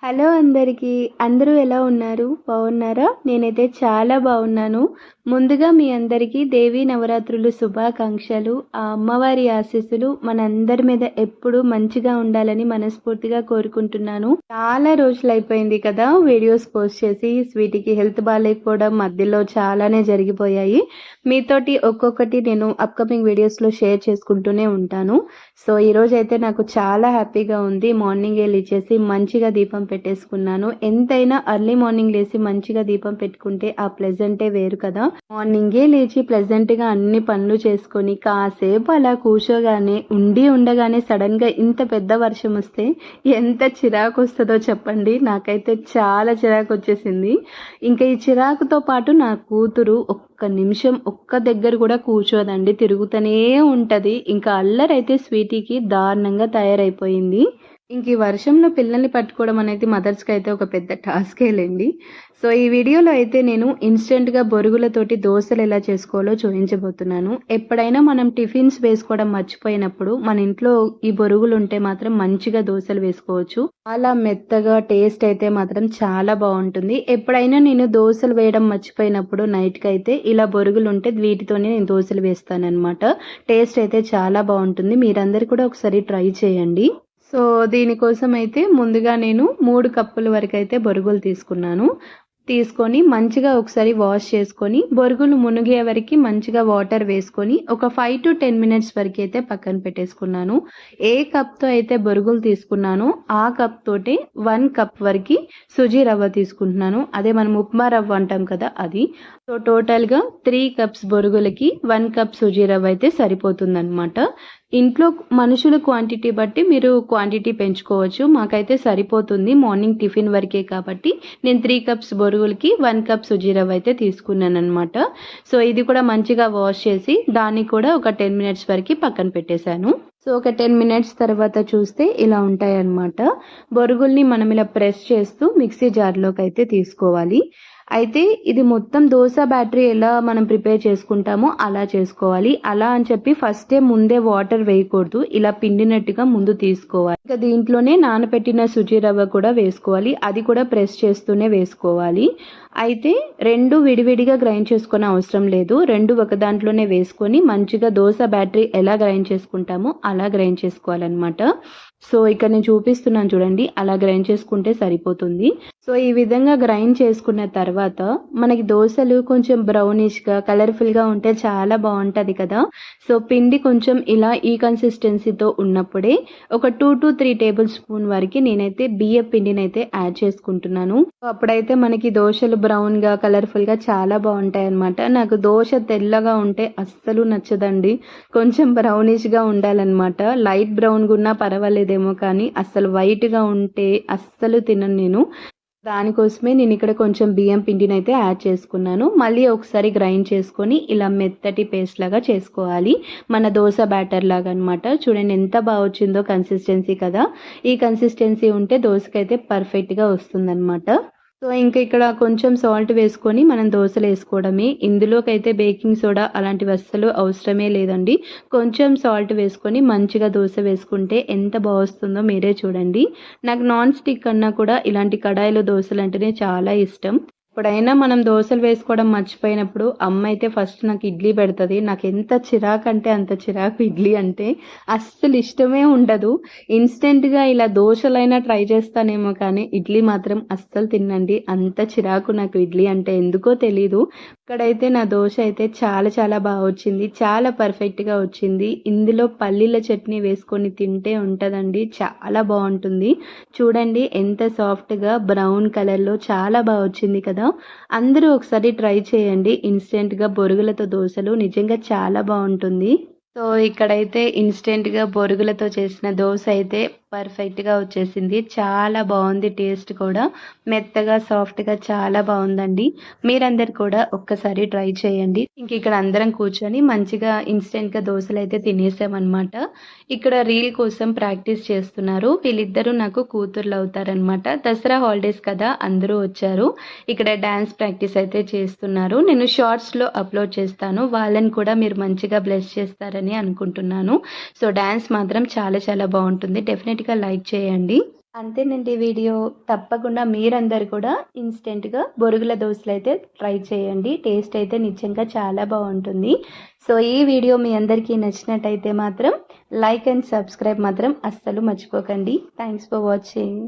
Hello అందరికీ. అందరూ ఎలా ఉన్నారు? బాగున్నారా? నేనైతే చాలా బాగున్నాను. ముందుగా మీ అందరికీ దేవీ నవరాత్రులు శుభాకాంక్షలు. ఆ అమ్మవారి ఆశీస్సులు మనందరి మీద ఎప్పుడూ మంచిగా ఉండాలని మనస్ఫూర్తిగా కోరుకుంటున్నాను. చాలా రోజులైపోయింది కదా వీడియోస్ పోస్ట్ చేసి. స్వీటీకి హెల్త్ బాగాలేకపోవడం మధ్యలో చాలానే జరిగిపోయాయి. మీతోటి ఒక్కొక్కటి నేను అప్కమింగ్ వీడియోస్లో షేర్ చేసుకుంటూనే ఉంటాను. సో ఈరోజైతే నాకు చాలా హ్యాపీగా ఉంది. మార్నింగే లేచేసి మంచిగా దీపం పెట్టేసుకున్నాను. ఎంతైనా ఎర్లీ మార్నింగ్ లేచి మంచిగా దీపం పెట్టుకుంటే ఆ ప్లెజెంటే వేరు కదా. మార్నింగే లేచి ప్లెజెంట్గా అన్ని పనులు చేసుకొని కాసేపు అలా కూర్చోగానే ఉండగానే సడన్ గా ఇంత పెద్ద వర్షం వస్తే ఎంత చిరాకు వస్తుందో చెప్పండి. నాకైతే చాలా చిరాకు వచ్చేసింది. ఇంకా ఈ చిరాకుతో పాటు నా కూతురు ఒక్క నిమిషం ఒక్క దగ్గర కూడా కూర్చోదండి, తిరుగుతూనే ఉంటది. ఇంకా అల్లరైతే స్వీటీకి దారుణంగా తయారైపోయింది. ఇంక ఈ వర్షంలో పిల్లల్ని పట్టుకోవడం అనేది మదర్స్కి అయితే ఒక పెద్ద టాస్కేలేండి. సో ఈ వీడియోలో అయితే నేను ఇన్స్టెంట్గా బొరుగులతోటి దోశలు ఎలా చేసుకోవాలో చూపించబోతున్నాను. ఎప్పుడైనా మనం టిఫిన్స్ వేసుకోవడం మర్చిపోయినప్పుడు మన ఇంట్లో ఈ బొరుగులు ఉంటే మాత్రం మంచిగా దోశలు వేసుకోవచ్చు. చాలా మెత్తగా టేస్ట్ అయితే మాత్రం చాలా బాగుంటుంది. ఎప్పుడైనా నేను దోశలు వేయడం మర్చిపోయినప్పుడు నైట్కి అయితే ఇలా బొరుగులు ఉంటే వీటితోనే నేను దోశలు వేస్తానన్నమాట. టేస్ట్ అయితే చాలా బాగుంటుంది. మీరందరూ కూడా ఒకసారి ట్రై చేయండి. సో దీనికోసం అయితే ముందుగా నేను 3 కప్పుల వరకు అయితే బొరుగులు తీసుకొని మంచిగా ఒకసారి వాష్ చేసుకొని బొరుగులు మునిగే వరకు మంచిగా వాటర్ వేసుకొని ఒక 5 to 10 మినిట్స్ వరకు అయితే పక్కన పెట్టేసుకున్నాను. ఏ కప్తో అయితే బొరుగులు తీసుకున్నానో ఆ కప్ తోటి 1 కప్ వరకు సుజీ రవ్వ తీసుకుంటున్నాను. అదే మనం ఉప్మా రవ్వ అంటాం కదా అది. సో టోటల్గా 3 కప్స్ బొరుగులకి 1 కప్ సుజీ రవ్వ అయితే సరిపోతుందన్నమాట. ఇంట్లో మనుషుల క్వాంటిటీ బట్టి మీరు క్వాంటిటీ పెంచుకోవచ్చు. మాకైతే సరిపోతుంది మార్నింగ్ టిఫిన్ వరకే కాబట్టి నేను 3 కప్స్ బొరుగులకి 1 కప్ సుజీ రవ్వ అయితే తీసుకున్నాను అనమాట. సో ఇది కూడా మంచిగా వాష్ చేసి దాన్ని కూడా ఒక 10 మినిట్స్ వరకు పక్కన పెట్టేశాను. సో ఒక 10 మినిట్స్ తర్వాత చూస్తే ఇలా ఉంటాయన్నమాట. బొరుగుల్ని మనం ఇలా ప్రెస్ చేస్తూ మిక్సీ జార్లోకి అయితే తీసుకోవాలి. అయితే ఇది మొత్తం దోశ బ్యాటరీ ఎలా మనం ప్రిపేర్ చేసుకుంటామో అలా చేసుకోవాలి. అలా అని చెప్పి ముందే వాటర్ వేయకూడదు. ఇలా పిండినట్టుగా ముందు తీసుకోవాలి. ఇంకా దీంట్లోనే నానబెట్టిన సుజీ రవ్వ కూడా వేసుకోవాలి. అది కూడా ప్రెస్ చేస్తూనే వేసుకోవాలి. అయితే రెండు విడివిడిగా గ్రైండ్ చేసుకునే అవసరం లేదు. రెండు ఒక దాంట్లోనే వేసుకొని మంచిగా దోశ బ్యాటరీ ఎలా గ్రైండ్ చేసుకుంటామో అలా గ్రైండ్ చేసుకోవాలన్నమాట. సో ఇక్కడ నేను చూపిస్తున్నాను చూడండి, అలా గ్రైండ్ చేసుకుంటే సరిపోతుంది. సో ఈ విధంగా గ్రైండ్ చేసుకున్న తర్వాత మనకి దోశలు కొంచెం బ్రౌనిష్గా కలర్ఫుల్గా ఉంటే చాలా బాగుంటుంది కదా. సో పిండి కొంచెం ఇలా ఈ కన్సిస్టెన్సీతో ఉన్నప్పుడే ఒక 2 to 3 టేబుల్ స్పూన్ వరకు నేనైతే బియ్య పిండిని అయితే యాడ్ చేసుకుంటున్నాను. అప్పుడైతే మనకి దోశలు బ్రౌన్గా కలర్ఫుల్గా చాలా బాగుంటాయి అన్నమాట. నాకు దోశ తెల్లగా ఉంటే అస్సలు నచ్చదండి. కొంచెం బ్రౌనిష్గా ఉండాలన్నమాట. లైట్ బ్రౌన్గా ఉన్నా పర్వాలేదేమో కానీ అస్సలు వైట్గా ఉంటే అస్సలు తినను నేను. దానికోసమే నేను ఇక్కడ కొంచెం బియ్యం పిండిని అయితే యాడ్ చేసుకున్నాను. మళ్ళీ ఒకసారి గ్రైండ్ చేసుకొని ఇలా మెత్తటి పేస్ట్ లాగా చేసుకోవాలి. మన దోశ బ్యాటర్ లాగా అనమాట. చూడండి ఎంత బాగా వచ్చిందో కన్సిస్టెన్సీ కదా. ఈ కన్సిస్టెన్సీ ఉంటే దోశకైతే పర్ఫెక్ట్గా వస్తుందన్నమాట. సో ఇంకా ఇక్కడ కొంచెం సాల్ట్ వేసుకొని మనం దోశలు వేసుకోవడమే. ఇందులోకి అయితే బేకింగ్ సోడా అలాంటివి అస్సలు అవసరమే లేదండి. కొంచెం సాల్ట్ వేసుకొని మంచిగా దోశ వేసుకుంటే ఎంత బాగొస్తుందో మీరే చూడండి. నాకు నాన్ స్టిక్ కన్నా కూడా ఇలాంటి కడాయిలో దోశలు అంటేనే చాలా ఇష్టం. ఎప్పుడైనా మనం దోశలు వేసుకోవడం మర్చిపోయినప్పుడు అమ్మ అయితే ఫస్ట్ నాకు ఇడ్లీ పెడుతుంది. నాకు ఎంత చిరాకు అంటే అంత చిరాకు ఇడ్లీ అంటే. అస్సలు ఇష్టమే ఉండదు. ఇన్స్టెంట్గా ఇలా దోశలైనా ట్రై చేస్తానేమో కానీ ఇడ్లీ మాత్రం అస్సలు తినండి. అంత చిరాకు నాకు ఇడ్లీ అంటే, ఎందుకో తెలీదు. ఇక్కడైతే నా దోశ అయితే చాలా చాలా బాగా వచ్చింది. చాలా పర్ఫెక్ట్గా వచ్చింది. ఇందులో పల్లీల చట్నీ వేసుకొని తింటే ఉంటుందండి, చాలా బాగుంటుంది. చూడండి ఎంత సాఫ్ట్గా బ్రౌన్ కలర్లో చాలా బాగా వచ్చింది కదా. అందరూ ఒకసారి ట్రై చేయండి. ఇన్స్టెంట్గా బొరుగులతో దోశలు నిజంగా చాలా బాగుంటుంది. సో ఇక్కడైతే ఇన్స్టెంట్గా బొరుగులతో చేసిన దోశ అయితే పర్ఫెక్ట్గా వచ్చేసింది. చాలా బాగుంది. టేస్ట్ కూడా మెత్తగా సాఫ్ట్గా చాలా బాగుందండి. మీరందరు కూడా ఒక్కసారి ట్రై చేయండి. ఇంక ఇక్కడ అందరం కూర్చొని మంచిగా ఇన్స్టెంట్గా దోశలు అయితే తినేసామన్నమాట. ఇక్కడ రీల్ కోసం ప్రాక్టీస్ చేస్తున్నారు. వీళ్ళిద్దరూ నాకు కూతుర్లు అవుతారనమాట. దసరా హాలిడేస్ కదా, అందరూ వచ్చారు. ఇక్కడ డ్యాన్స్ ప్రాక్టీస్ అయితే చేస్తున్నారు. నేను షార్ట్స్లో అప్లోడ్ చేస్తాను. వాళ్ళని కూడా మీరు మంచిగా బ్లెస్ చేస్తారని అనుకుంటున్నాను. సో డ్యాన్స్ మాత్రం చాలా చాలా బాగుంటుంది. డెఫినెట్గా లైక్ చేయండి. అంతేనండి వీడియో. తప్పకుండా మీరందరూ కూడా ఇన్‌స్టంట్‌గా బొరుగుల దోసలైతే ట్రై చేయండి. టేస్ట్ అయితే నిజంగా చాలా బావుంటుంది. సో, ఈ వీడియో మీ అందరికీ నచ్చినట్టయితే మాత్రం లైక్ అండ్ సబ్స్క్రైబ్ మాత్రం అస్సలు మర్చిపోకండి. Thanks for watching.